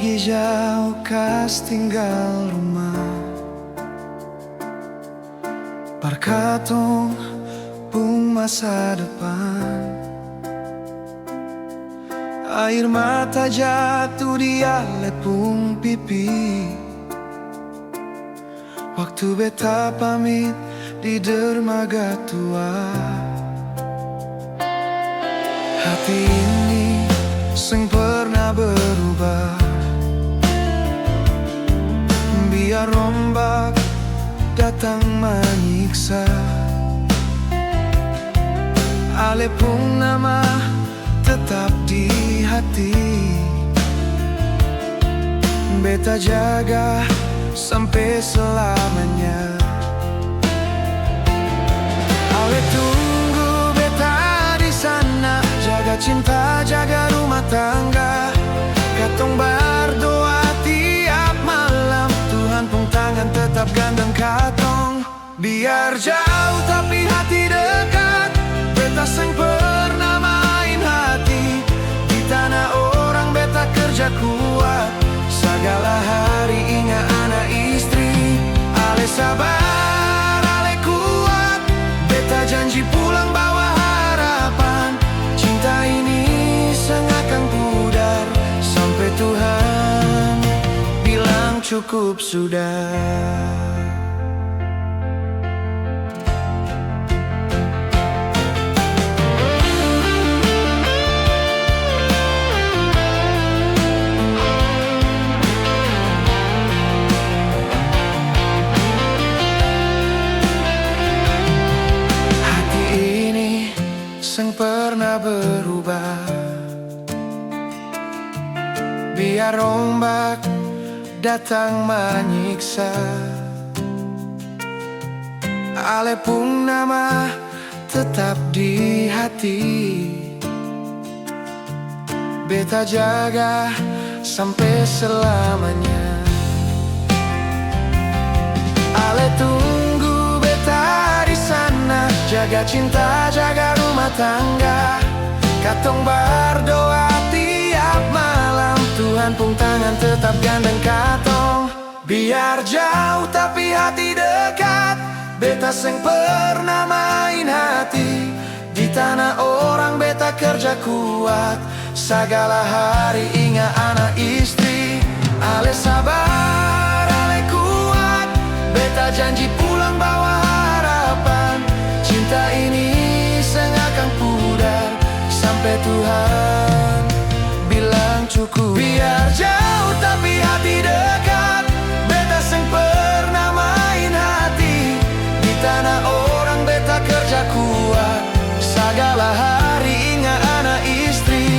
hijau kas tinggal rumah Parkatong pung masa depan. Air mata jatuh di ale pung pipi waktu beta pamit di dermaga tua. Hati ini seng pernah berubah, biar ombak datang menyiksa. Ale pung nama tetap di hati, beta jaga sampai selamanya. Ale tunggu beta di sana, jaga cinta, jaga rumah tangga. Katong berdoa tiap malam, Tuhan pung tangan tetap gandeng katong. Biar jauh tapi hati dekat, beta seng pernah main hati. Di tanah orang beta kerja kuat, segala hari ingat anak istri. Ale sabar, ale kuat, beta janji pulang bawa harapan. Cinta ini seng akan pudar sampai Tuhan bilang cukup sudah. Seng pernah berubah, biar ombak datang menyiksa. Ale pung nama tetap di hati, beta jaga sampai selamanya. Ale tunggu beta di sana, jaga cinta, jaga rumah tangga. Katong berdoa tiap malam, Tuhan pung tangan tetap gandeng katong. Biar jauh tapi hati dekat, beta seng pernah main hati. Di tanah orang beta kerja kuat, segala hari ingat anak istri. Ale sabar, ale kuat, beta janji pulang bawa harapan. Cinta ini seng akan pudar sampai Tuhan bilang cukup. Biar jauh tapi hati dekat, beta seng pernah main hati. Di tanah orang beta kerja kuat, segala hari ingat anak istri.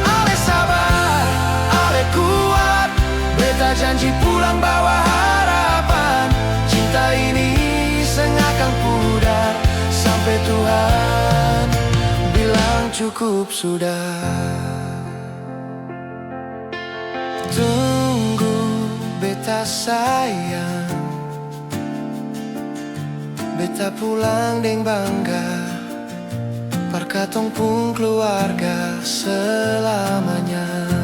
Ale sabar, ale kuat, beta janji pulang bawa harapan. Cinta ini seng akan pudar sampai Tuhan bilang cukup sudah. Tunggu beta sayang, beta pulang deng bangga. Parkatong pung keluarga selamanya.